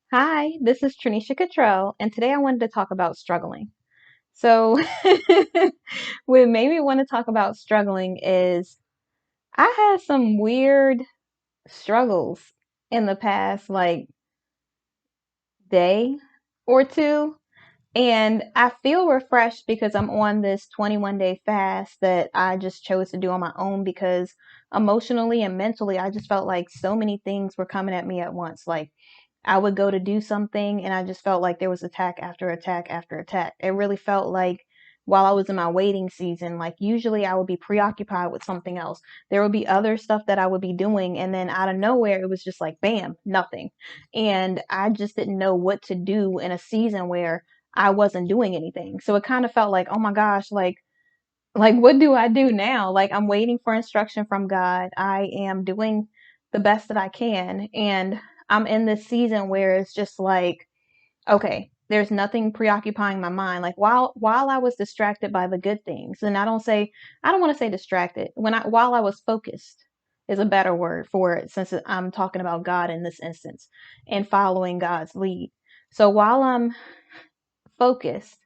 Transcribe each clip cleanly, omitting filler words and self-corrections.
Hi, this is Tranisha Cottrell, and today I wanted to talk about struggling. So, what made me want to talk about struggling is I had some weird struggles in the past, like day or two, and I feel refreshed because I'm on this 21-day fast that I just chose to do on my own because emotionally and mentally, I just felt like so many things were coming at me at once. Like, I would go to do something and I just felt like there was attack after attack after attack. It really felt like while I was in my waiting season, like usually I would be preoccupied with something else. There would be other stuff that I would be doing, and then out of nowhere, it was just like, bam, nothing. And I just didn't know what to do in a season where I wasn't doing anything. So it kind of felt like, oh my gosh, like what do I do now? Like I'm waiting for instruction from God. I am doing the best that I can, and I'm in this season where it's just like, okay, there's nothing preoccupying my mind. Like while I was distracted by the good things, and I don't want to say distracted. While I was focused is a better word for it since I'm talking about God in this instance and following God's lead. So while I'm focused,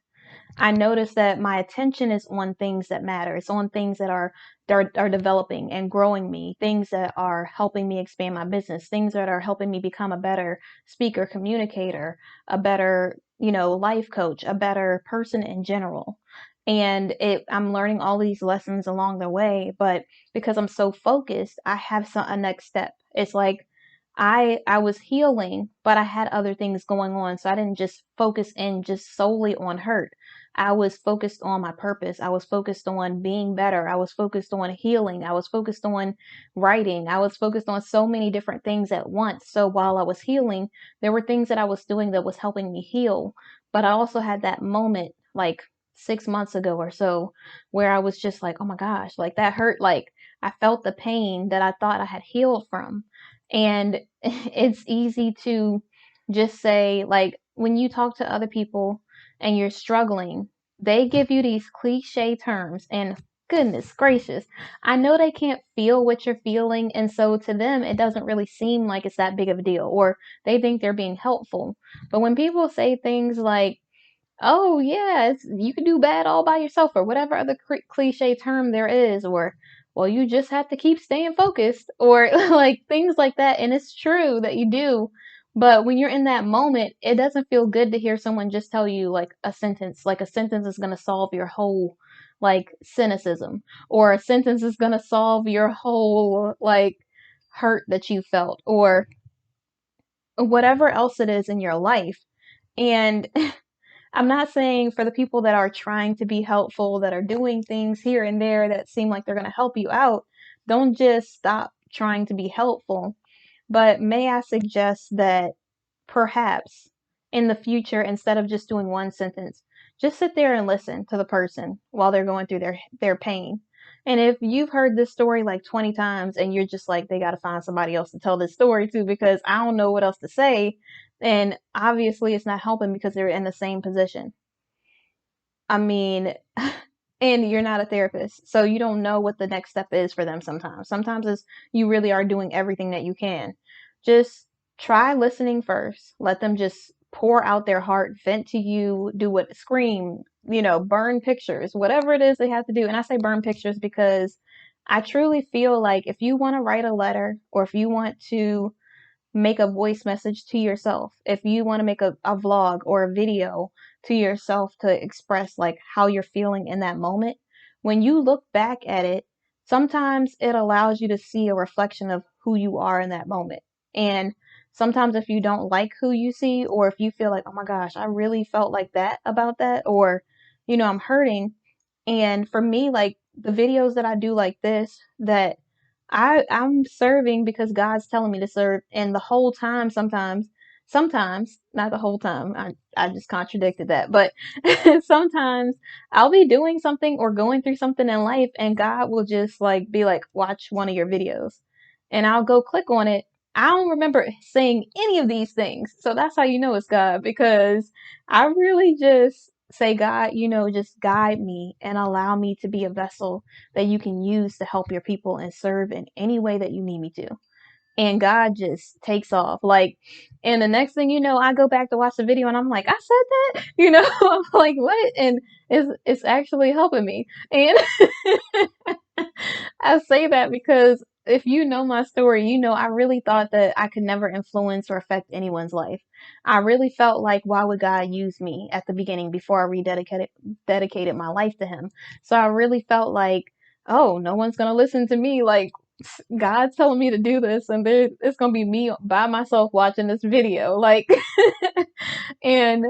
I notice that my attention is on things that matter. It's on things that are developing and growing me, things that are helping me expand my business, things that are helping me become a better speaker, communicator, a better, life coach, a better person in general. And I'm learning all these lessons along the way, but because I'm so focused, I have a next step. It's like I was healing, but I had other things going on, so I didn't just focus in just solely on hurt. I was focused on my purpose. I was focused on being better. I was focused on healing. I was focused on writing. I was focused on so many different things at once. So while I was healing, there were things that I was doing that was helping me heal. But I also had that moment like 6 months ago or so where I was just like, oh my gosh, like that hurt. Like I felt the pain that I thought I had healed from. And it's easy to just say, like, when you talk to other people, and you're struggling, they give you these cliche terms. And goodness gracious, I know they can't feel what you're feeling. And so to them, it doesn't really seem like it's that big of a deal, or they think they're being helpful. But when people say things like, oh, yeah, you can do bad all by yourself, or whatever other cliche term there is, or well, you just have to keep staying focused, or like things like that. And it's true that you do. But when you're in that moment, it doesn't feel good to hear someone just tell you like a sentence is going to solve your whole like cynicism, or a sentence is going to solve your whole like hurt that you felt, or whatever else it is in your life. And I'm not saying for the people that are trying to be helpful, that are doing things here and there that seem like they're going to help you out, don't just stop trying to be helpful. But may I suggest that perhaps in the future, instead of just doing one sentence, just sit there and listen to the person while they're going through their pain. And if you've heard this story like 20 times and you're just like, they got to find somebody else to tell this story to because I don't know what else to say, then obviously it's not helping because they're in the same position. I mean, and you're not a therapist, so you don't know what the next step is for them sometimes. Sometimes it's you really are doing everything that you can. Just try listening first. Let them just pour out their heart, vent to you, do what scream, burn pictures, whatever it is they have to do. And I say burn pictures because I truly feel like if you want to write a letter or if you want to make a voice message to yourself, if you want to make a vlog or a video to yourself to express like how you're feeling in that moment, when you look back at it, sometimes it allows you to see a reflection of who you are in that moment. And sometimes if you don't like who you see, or if you feel like, oh my gosh, I really felt like that about that, or, I'm hurting. And for me, like the videos that I do like this, that I'm serving because God's telling me to serve. And the whole time, sometimes, not the whole time, I just contradicted that, but sometimes I'll be doing something or going through something in life and God will just like be like, watch one of your videos. And I'll go click on it. I don't remember saying any of these things. So that's how you know it's God, because I really just say, God, just guide me and allow me to be a vessel that you can use to help your people and serve in any way that you need me to. and God just takes off. Like, and the next thing you know, I go back to watch the video and I'm like, I said that, I'm like, what? And it's actually helping me. And I say that because if you know my story, I really thought that I could never influence or affect anyone's life. I really felt like, why would God use me at the beginning before I dedicated my life to Him? So I really felt like, oh, no one's gonna listen to me. Like, God's telling me to do this, and it's gonna be me by myself watching this video. Like, and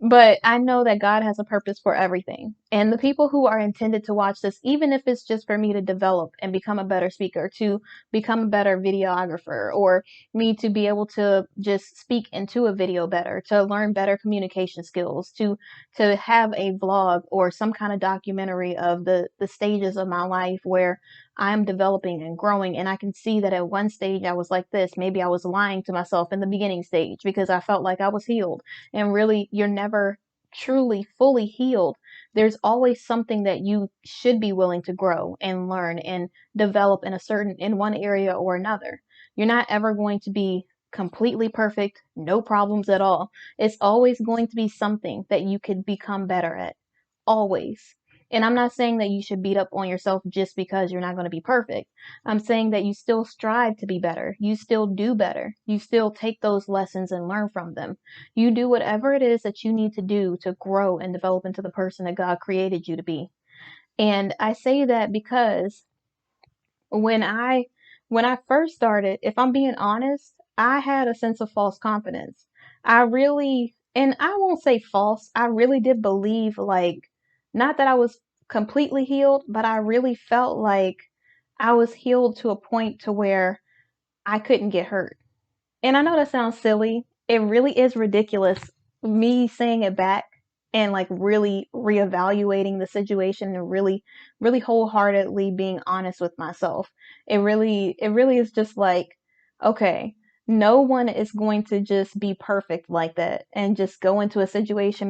but I know that God has a purpose for everything. And the people who are intended to watch this, even if it's just for me to develop and become a better speaker, to become a better videographer, or me to be able to just speak into a video better, to learn better communication skills, to have a vlog or some kind of documentary of the stages of my life where I'm developing and growing. And I can see that at one stage I was like this. Maybe I was lying to myself in the beginning stage because I felt like I was healed. And really, you're never truly fully healed. There's always something that you should be willing to grow and learn and develop in one area or another. You're not ever going to be completely perfect, no problems at all. It's always going to be something that you could become better at. Always. And I'm not saying that you should beat up on yourself just because you're not going to be perfect. I'm saying that you still strive to be better. You still do better. You still take those lessons and learn from them. You do whatever it is that you need to do to grow and develop into the person that God created you to be. And I say that because when I when I first started, if I'm being honest, I had a sense of false confidence. I really, and I won't say false, I really did believe, like, not that I was completely healed, but I really felt like I was healed to a point to where I couldn't get hurt. And I know that sounds silly. It really is ridiculous, me saying it back and like really reevaluating the situation and really, really wholeheartedly being honest with myself. It really is just like, okay, no one is going to just be perfect like that and just go into a situation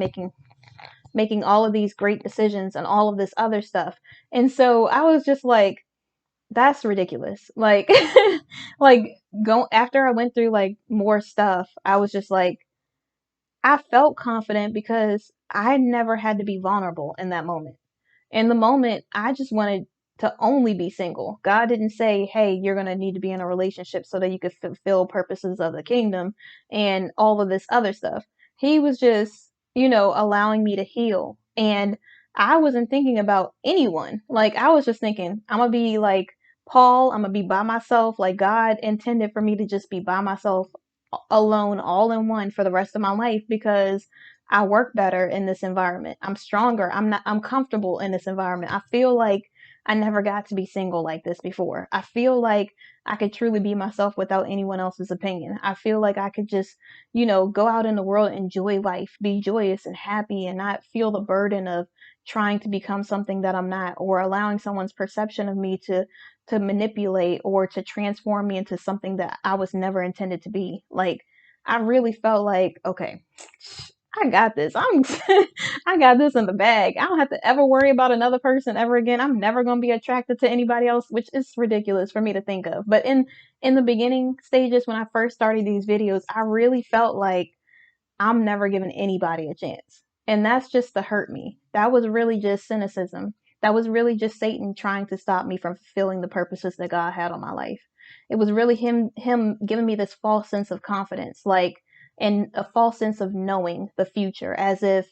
making all of these great decisions and all of this other stuff. And so I was just like, that's ridiculous. Like, like go after I went through like more stuff, I was just like, I felt confident because I never had to be vulnerable in that moment. In the moment, I just wanted to only be single. God didn't say, hey, you're going to need to be in a relationship so that you could fulfill purposes of the kingdom and all of this other stuff. He was just, allowing me to heal. And I wasn't thinking about anyone. Like, I was just thinking, I'm going to be like Paul, I'm going to be by myself. Like, God intended for me to just be by myself, alone, all in one for the rest of my life because I work better in this environment. I'm stronger. I'm comfortable in this environment. I feel like I never got to be single like this before. I feel like I could truly be myself without anyone else's opinion. I feel like I could just, go out in the world, enjoy life, be joyous and happy and not feel the burden of trying to become something that I'm not, or allowing someone's perception of me to manipulate or to transform me into something that I was never intended to be. Like, I really felt like, okay, I got this. I got this in the bag. I don't have to ever worry about another person ever again. I'm never going to be attracted to anybody else, which is ridiculous for me to think of. But in the beginning stages when I first started these videos, I really felt like I'm never giving anybody a chance. And that's just to hurt me. That was really just cynicism. That was really just Satan trying to stop me from fulfilling the purposes that God had on my life. It was really him giving me this false sense of confidence, like, and a false sense of knowing the future, as if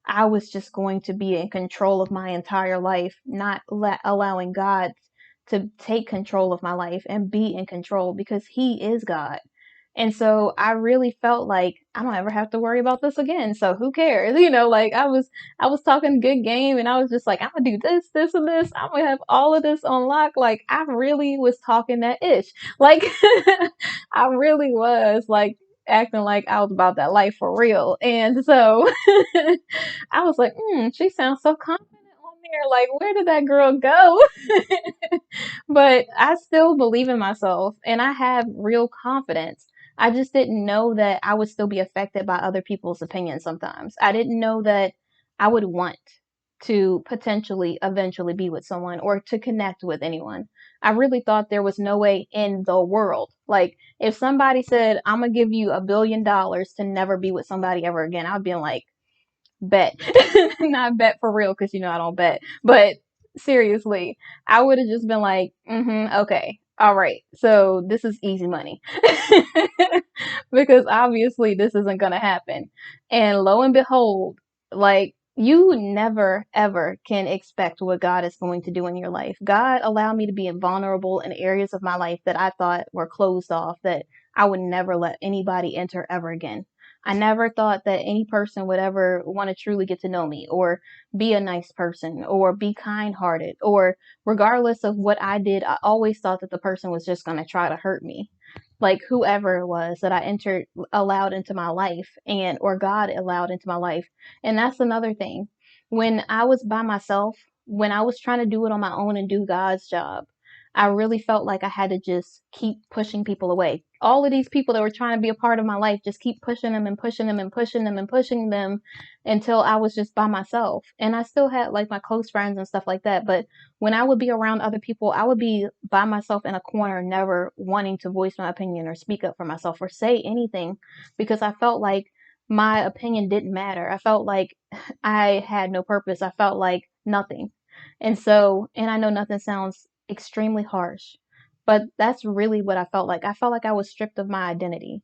I was just going to be in control of my entire life, not allowing God to take control of my life and be in control because he is God. And so I really felt like I don't ever have to worry about this again. So who cares? Like, I was talking good game and I was just like, I'm gonna do this, this, and this. I'm gonna have all of this on lock. Like, I really was talking that ish. Like, I really was like acting like I was about that life for real. And so I was like, she sounds so confident on there. Like, where did that girl go? But I still believe in myself and I have real confidence. I just didn't know that I would still be affected by other people's opinions sometimes. I didn't know that I would want. to potentially eventually be with someone or to connect with anyone. I really thought there was no way in the world. Like, if somebody said, I'm gonna give you $1 billion to never be with somebody ever again, I'd be like, bet. Not bet for real, because I don't bet. But seriously, I would have just been like, okay, all right. So this is easy money. Because obviously this isn't gonna happen. And lo and behold, like, you never ever can expect what God is going to do in your life. God allowed me to be vulnerable in areas of my life that I thought were closed off, that I would never let anybody enter ever again. I never thought that any person would ever want to truly get to know me or be a nice person or be kind hearted, or regardless of what I did, I always thought that the person was just going to try to hurt me. Like, whoever it was that I allowed into my life, and or God allowed into my life. And that's another thing. When I was by myself, when I was trying to do it on my own and do God's job, I really felt like I had to just keep pushing people away. All of these people that were trying to be a part of my life, just keep pushing them and pushing them and pushing them and pushing them until I was just by myself. And I still had like my close friends and stuff like that. But when I would be around other people, I would be by myself in a corner, never wanting to voice my opinion or speak up for myself or say anything, because I felt like my opinion didn't matter. I felt like I had no purpose. I felt like nothing. And I know nothing sounds extremely harsh, but that's really what I felt like. I felt like I was stripped of my identity.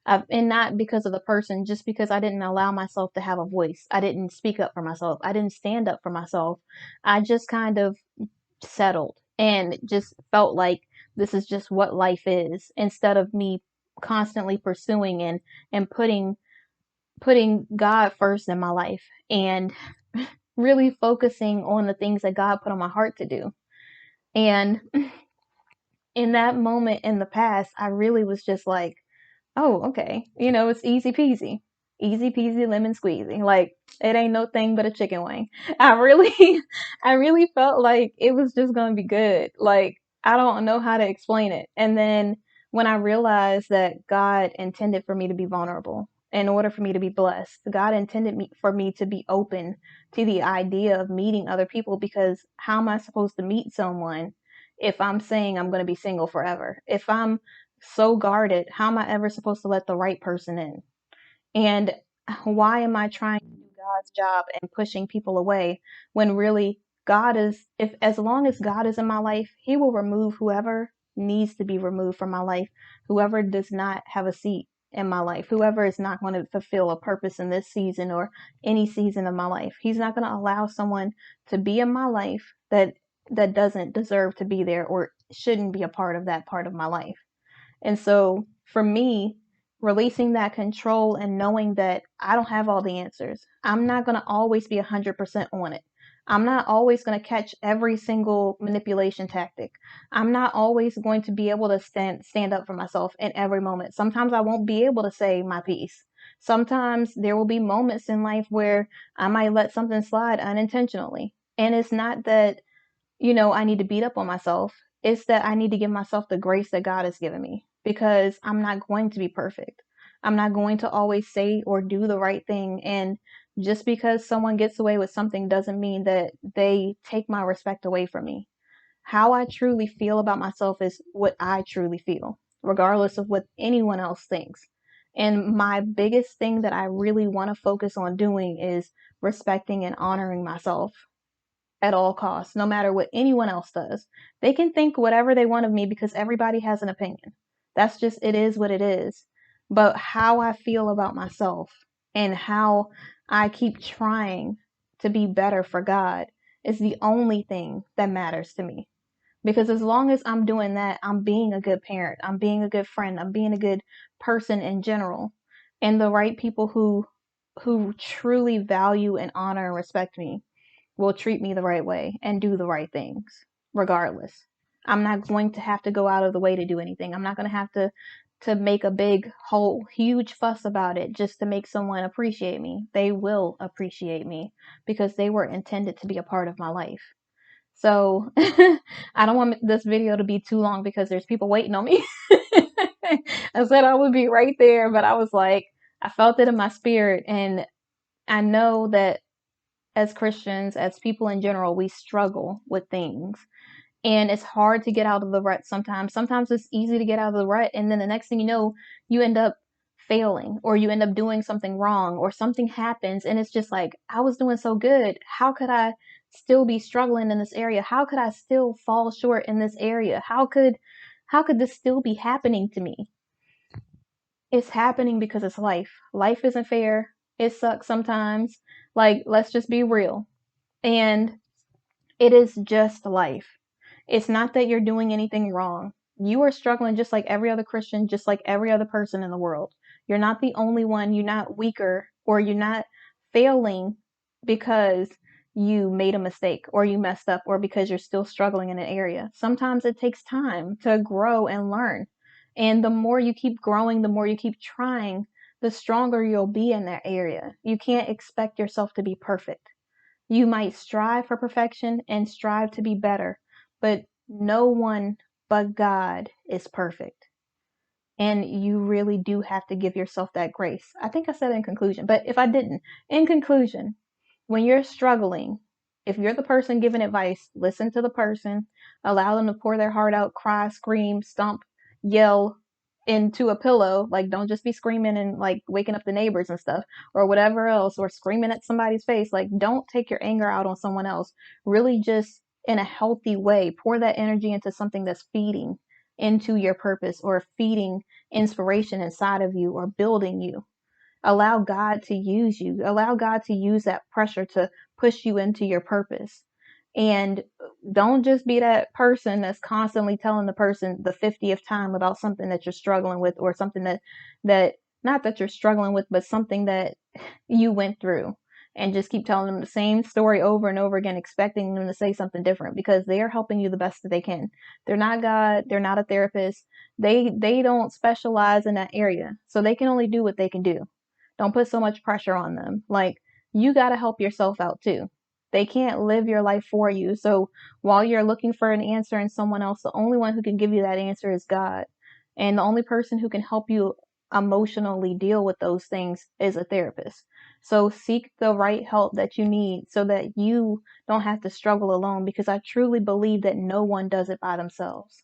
And not because of the person, just because I didn't allow myself to have a voice. I didn't speak up for myself. I didn't stand up for myself. I just kind of settled and just felt like this is just what life is, instead of me constantly pursuing and putting God first in my life and really focusing on the things that God put on my heart to do. And in that moment in the past, I really was just like, oh, okay. It's easy peasy. Easy peasy lemon squeezy. Like, it ain't no thing but a chicken wing. I really I really felt like it was just gonna be good. Like, I don't know how to explain it. And then when I realized that God intended for me to be vulnerable in order for me to be blessed, God intended for me to be open to the idea of meeting other people, because how am I supposed to meet someone if I'm saying I'm gonna be single forever? If I'm so guarded, how am I ever supposed to let the right person in? And why am I trying to do God's job and pushing people away when really God is, if as long as God is in my life, He will remove whoever needs to be removed from my life, whoever does not have a seat in my life, whoever is not going to fulfill a purpose in this season or any season of my life. He's not going to allow someone to be in my life that doesn't deserve to be there or shouldn't be a part of that part of my life. And so for me, releasing that control and knowing that I don't have all the answers, I'm not going to always be 100% on it. I'm not always going to catch every single manipulation tactic. I'm not always going to be able to stand up for myself in every moment. Sometimes I won't be able to say my piece. Sometimes there will be moments in life where I might let something slide unintentionally. And it's not that I need to beat up on myself. It's that I need to give myself the grace that God has given me, because I'm not going to be perfect. I'm not going to always say or do the right thing. And just because someone gets away with something doesn't mean that they take my respect away from me. How I truly feel about myself is what I truly feel, regardless of what anyone else thinks. And my biggest thing that I really want to focus on doing is respecting and honoring myself at all costs, no matter what anyone else does. They can think whatever they want of me, because everybody has an opinion. That's just, it is what it is. But how I feel about myself and how I keep trying to be better for God is the only thing that matters to me. Because as long as I'm doing that, I'm being a good parent, I'm being a good friend, I'm being a good person in general. And the right people who truly value and honor and respect me will treat me the right way and do the right things regardless. I'm not going to have to go out of the way to do anything. I'm not going to have to make a big whole huge fuss about it just to make someone appreciate me. They will appreciate me because they were intended to be a part of my life. So I don't want this video to be too long because there's people waiting on me. I said I would be right there, but I was like, I felt it in my spirit, and I know that as Christians, as people in general, we struggle with things. And it's hard to get out of the rut sometimes. Sometimes it's easy to get out of the rut, and then the next thing you know, you end up failing, or you end up doing something wrong, or something happens, and it's just like, I was doing so good. How could I still be struggling in this area? How could I still fall short in this area? How could this still be happening to me? It's happening because it's life. Life isn't fair. It sucks sometimes. Like, let's just be real. And it is just life. It's not that you're doing anything wrong. You are struggling just like every other Christian, just like every other person in the world. You're not the only one. You're not weaker, or you're not failing because you made a mistake or you messed up or because you're still struggling in an area. Sometimes it takes time to grow and learn. And the more you keep growing, the more you keep trying, the stronger you'll be in that area. You can't expect yourself to be perfect. You might strive for perfection and strive to be better, but no one but God is perfect. And you really do have to give yourself that grace. I think I said in conclusion, but if I didn't, in conclusion, when you're struggling, if you're the person giving advice, listen to the person, allow them to pour their heart out, cry, scream, stomp, yell into a pillow. Like, don't just be screaming and like waking up the neighbors and stuff or whatever else, or screaming at somebody's face. Like, don't take your anger out on someone else. Really, just in a healthy way, pour that energy into something that's feeding into your purpose, or feeding inspiration inside of you, or building you. Allow God to use you. Allow God to use that pressure to push you into your purpose. And don't just be that person that's constantly telling the person the 50th time about something that you're struggling with, or something that not that you're struggling with, but something that you went through, and just keep telling them the same story over and over again, expecting them to say something different, because they are helping you the best that they can. They're not God. They're not a therapist. They don't specialize in that area, so they can only do what they can do. Don't put so much pressure on them. Like, you got to help yourself out too. They can't live your life for you. So while you're looking for an answer in someone else, the only one who can give you that answer is God. And the only person who can help you emotionally deal with those things is a therapist. So seek the right help that you need so that you don't have to struggle alone, because I truly believe that no one does it by themselves.